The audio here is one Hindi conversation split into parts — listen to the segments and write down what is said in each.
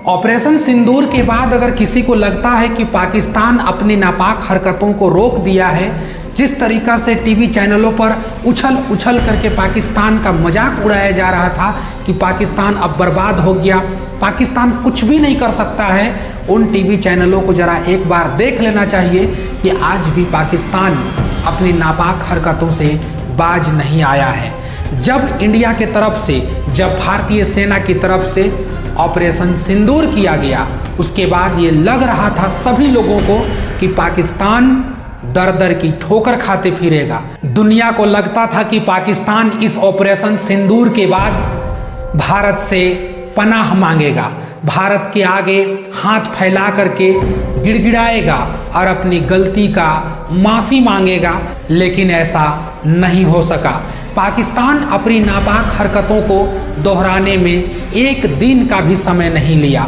ऑपरेशन सिंदूर के बाद अगर किसी को लगता है कि पाकिस्तान अपनी नापाक हरकतों को रोक दिया है, जिस तरीक़ा से टीवी चैनलों पर उछल उछल करके पाकिस्तान का मजाक उड़ाया जा रहा था कि पाकिस्तान अब बर्बाद हो गया, पाकिस्तान कुछ भी नहीं कर सकता है, उन टीवी चैनलों को ज़रा एक बार देख लेना चाहिए कि आज भी पाकिस्तान अपनी नापाक हरकतों से बाज नहीं आया है। जब इंडिया के तरफ से, जब भारतीय सेना की तरफ से ऑपरेशन सिंदूर किया गया, उसके बाद ये लग रहा था सभी लोगों को कि पाकिस्तान दर दर की ठोकर खाते फिरेगा। दुनिया को लगता था कि पाकिस्तान इस ऑपरेशन सिंदूर के बाद भारत से पनाह मांगेगा, भारत के आगे हाथ फैला करके गिड़गिड़ाएगा और अपनी गलती का माफ़ी मांगेगा, लेकिन ऐसा नहीं हो सका। पाकिस्तान अपनी नापाक हरकतों को दोहराने में एक दिन का भी समय नहीं लिया।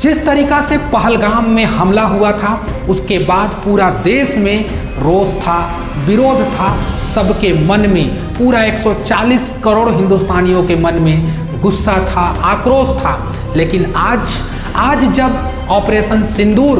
जिस तरीक़ा से पहलगाम में हमला हुआ था, उसके बाद पूरा देश में रोष था, विरोध था, सबके मन में, पूरा 140 करोड़ हिंदुस्तानियों के मन में गुस्सा था, आक्रोश था। लेकिन आज जब ऑपरेशन सिंदूर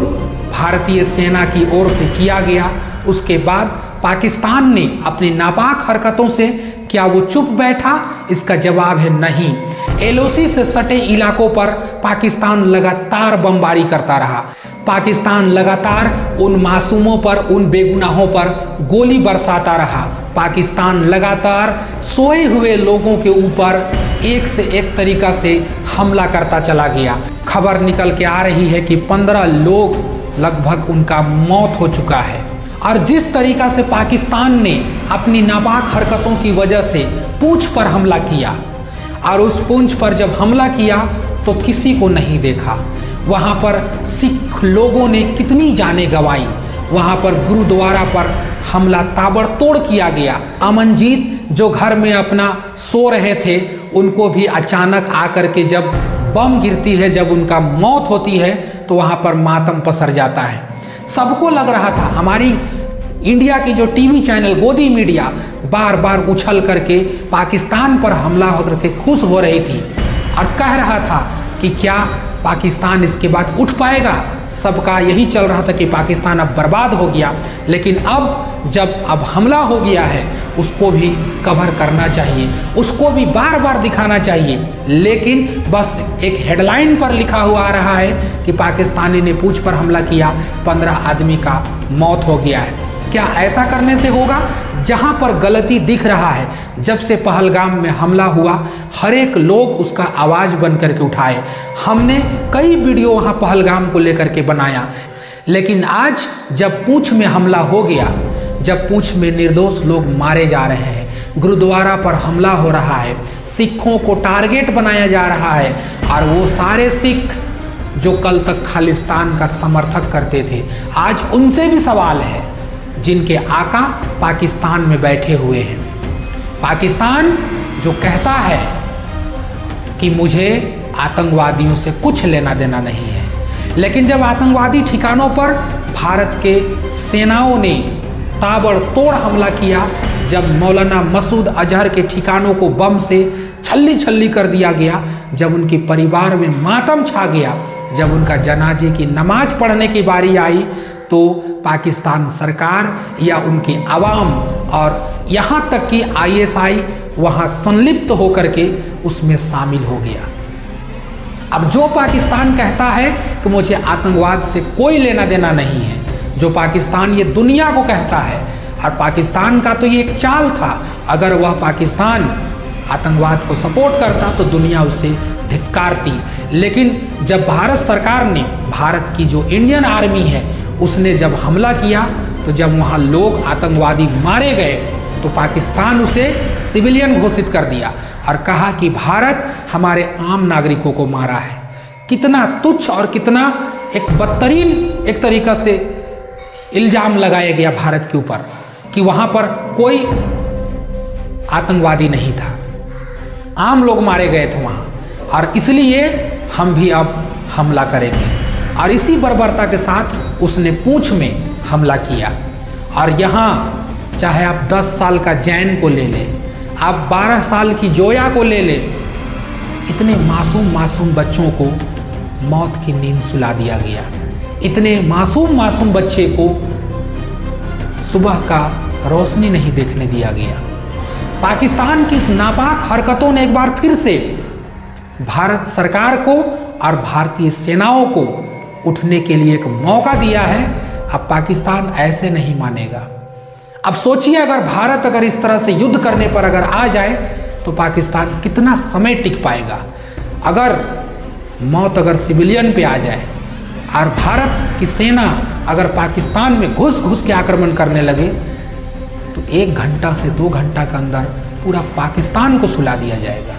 भारतीय सेना की ओर से किया गया, उसके बाद पाकिस्तान ने अपनी नापाक हरकतों से क्या वो चुप बैठा? इसका जवाब है नहीं। एलओसी से सटे इलाकों पर पाकिस्तान लगातार बमबारी करता रहा। पाकिस्तान लगातार उन मासूमों पर, उन बेगुनाहों पर गोली बरसाता रहा। पाकिस्तान लगातार सोए हुए लोगों के ऊपर एक से एक तरीका से हमला करता चला गया। खबर निकल के आ रही है कि 15 लोग लगभग उनका मौत हो चुका है। और जिस तरीका से पाकिस्तान ने अपनी नापाक हरकतों की वजह से पूंछ पर हमला किया, और उस पूंछ पर जब हमला किया तो किसी को नहीं देखा। वहाँ पर सिख लोगों ने कितनी जानें गंवाई। वहाँ पर गुरुद्वारा पर हमला ताबड़तोड़ किया गया। अमनजीत जो घर में अपना सो रहे थे, उनको भी अचानक आकर के जब बम गिरती है, जब उनका मौत होती है, तो वहाँ पर मातम पसर जाता है। सबको लग रहा था, हमारी इंडिया की जो टीवी चैनल गोदी मीडिया बार बार उछल करके पाकिस्तान पर हमला होकर के खुश हो रही थी और कह रहा था कि क्या पाकिस्तान इसके बाद उठ पाएगा। सबका यही चल रहा था कि पाकिस्तान अब बर्बाद हो गया। लेकिन अब हमला हो गया है, उसको भी कवर करना चाहिए, उसको भी बार बार दिखाना चाहिए। लेकिन बस एक हेडलाइन पर लिखा हुआ आ रहा है कि पाकिस्तानी ने पूंछ पर हमला किया, 15 आदमी का मौत हो गया है। क्या ऐसा करने से होगा? जहां पर गलती दिख रहा है, जब से पहलगाम में हमला हुआ, हर एक लोग उसका आवाज़ बन करके उठाए। हमने कई वीडियो वहां पहलगाम को लेकर के बनाया। लेकिन आज जब पूंछ में हमला हो गया, जब पूंछ में निर्दोष लोग मारे जा रहे हैं, गुरुद्वारा पर हमला हो रहा है, सिखों को टारगेट बनाया जा रहा है, और वो सारे सिख जो कल तक खालिस्तान का समर्थक करते थे, आज उनसे भी सवाल है, जिनके आका पाकिस्तान में बैठे हुए हैं। पाकिस्तान जो कहता है कि मुझे आतंकवादियों से कुछ लेना देना नहीं है, लेकिन जब आतंकवादी ठिकानों पर भारत के सेनाओं ने ताबड़तोड़ हमला किया, जब मौलाना मसूद अजहर के ठिकानों को बम से छल्ली छल्ली कर दिया गया, जब उनके परिवार में मातम छा गया, जब उनका जनाजे की नमाज पढ़ने की बारी आई, तो पाकिस्तान सरकार या उनके आवाम और यहाँ तक कि ISI वहाँ संलिप्त होकर के उसमें शामिल हो गया। अब जो पाकिस्तान कहता है कि मुझे आतंकवाद से कोई लेना देना नहीं है, जो पाकिस्तान ये दुनिया को कहता है, और पाकिस्तान का तो ये एक चाल था, अगर वह पाकिस्तान आतंकवाद को सपोर्ट करता तो दुनिया उसे धिक्कारती। लेकिन जब भारत सरकार ने, भारत की जो इंडियन आर्मी है, उसने जब हमला किया, तो जब वहाँ लोग आतंकवादी मारे गए, तो पाकिस्तान उसे सिविलियन घोषित कर दिया और कहा कि भारत हमारे आम नागरिकों को मारा है। कितना तुच्छ और कितना एक बदतरीन एक तरीका से इल्ज़ाम लगाया गया भारत के ऊपर कि वहाँ पर कोई आतंकवादी नहीं था, आम लोग मारे गए थे वहाँ, और इसलिए हम भी अब हमला करेंगे। और इसी बर्बरता के साथ उसने पूंछ में हमला किया। और यहाँ चाहे आप 10 साल का जैन को ले लें, आप 12 साल की जोया को ले लें, इतने मासूम बच्चों को मौत की नींद सुला दिया गया। इतने मासूम बच्चे को सुबह का रोशनी नहीं देखने दिया गया। पाकिस्तान की इस नापाक हरकतों ने एक बार फिर से भारत सरकार को और भारतीय सेनाओं को उठने के लिए एक मौका दिया है। अब पाकिस्तान ऐसे नहीं मानेगा। अब सोचिए, अगर इस तरह से युद्ध करने पर अगर आ जाए तो पाकिस्तान कितना समय टिक पाएगा। अगर मौत सिविलियन पे आ जाए और भारत की सेना अगर पाकिस्तान में घुस के आक्रमण करने लगे तो 1 घंटा से 2 घंटा के अंदर पूरा पाकिस्तान को सुला दिया जाएगा।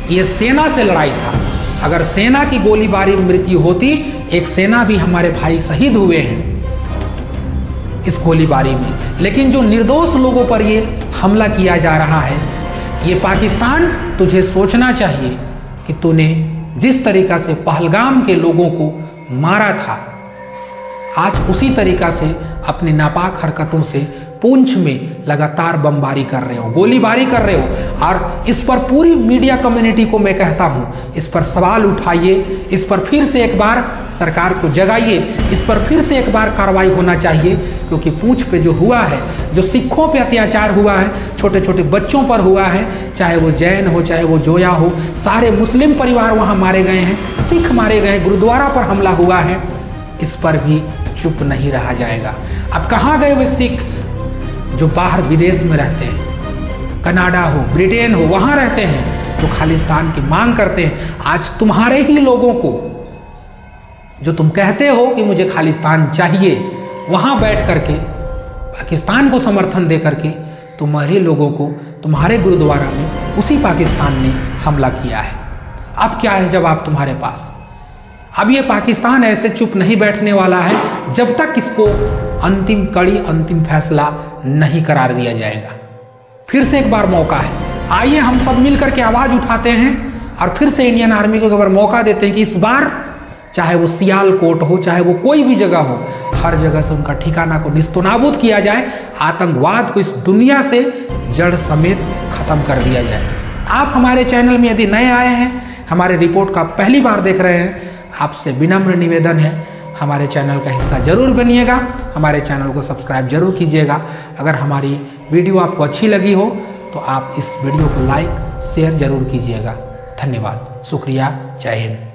ये सेना से लड़ाई था। अगर सेना की गोलीबारी में मृत्यु होती, एक सेना भी हमारे भाई शहीद हुए हैं इस गोलीबारी में, लेकिन जो निर्दोष लोगों पर ये हमला किया जा रहा है, ये पाकिस्तान तुझे सोचना चाहिए कि तूने जिस तरीका से पहलगाम के लोगों को मारा था, आज उसी तरीका से अपनी नापाक हरकतों से पुंछ में लगातार बमबारी कर रहे हो, गोलीबारी कर रहे हो। और इस पर पूरी मीडिया कम्युनिटी को मैं कहता हूँ, इस पर सवाल उठाइए, इस पर फिर से एक बार सरकार को जगाइए, इस पर फिर से एक बार कार्रवाई होना चाहिए। क्योंकि पुंछ पे जो हुआ है, जो सिखों पे अत्याचार हुआ है, छोटे छोटे बच्चों पर हुआ है, चाहे वो जैन हो, चाहे वो जोया हो, सारे मुस्लिम परिवार वहाँ मारे गए हैं, सिख मारे गए, गुरुद्वारा पर हमला हुआ है, इस पर भी चुप नहीं रहा जाएगा। अब कहाँ गए वे सिख जो बाहर विदेश में रहते हैं, कनाडा हो, ब्रिटेन हो, वहाँ रहते हैं, जो खालिस्तान की मांग करते हैं। आज तुम्हारे ही लोगों को, जो तुम कहते हो कि मुझे खालिस्तान चाहिए, वहाँ बैठ करके पाकिस्तान को समर्थन दे करके तुम्हारे लोगों को तुम्हारे गुरुद्वारा में उसी पाकिस्तान ने हमला किया है। अब क्या है जवाब तुम्हारे पास? अब ये पाकिस्तान ऐसे चुप नहीं बैठने वाला है जब तक इसको अंतिम कड़ी, अंतिम फैसला नहीं करार दिया जाएगा। फिर से एक बार मौका है, आइए हम सब मिलकर के आवाज उठाते हैं और फिर से इंडियन आर्मी को एक बार मौका देते हैं कि इस बार चाहे वो सियालकोट हो, चाहे वो कोई भी जगह हो, हर जगह से उनका ठिकाना को निस्तनाबूद किया जाए, आतंकवाद को इस दुनिया से जड़ समेत खत्म कर दिया जाए। आप हमारे चैनल में यदि नए आए हैं, हमारे रिपोर्ट का पहली बार देख रहे हैं, आपसे विनम्र निवेदन है, हमारे चैनल का हिस्सा जरूर बनिएगा, हमारे चैनल को सब्सक्राइब जरूर कीजिएगा। अगर हमारी वीडियो आपको अच्छी लगी हो तो आप इस वीडियो को लाइक शेयर जरूर कीजिएगा। धन्यवाद, शुक्रिया, जय हिंद।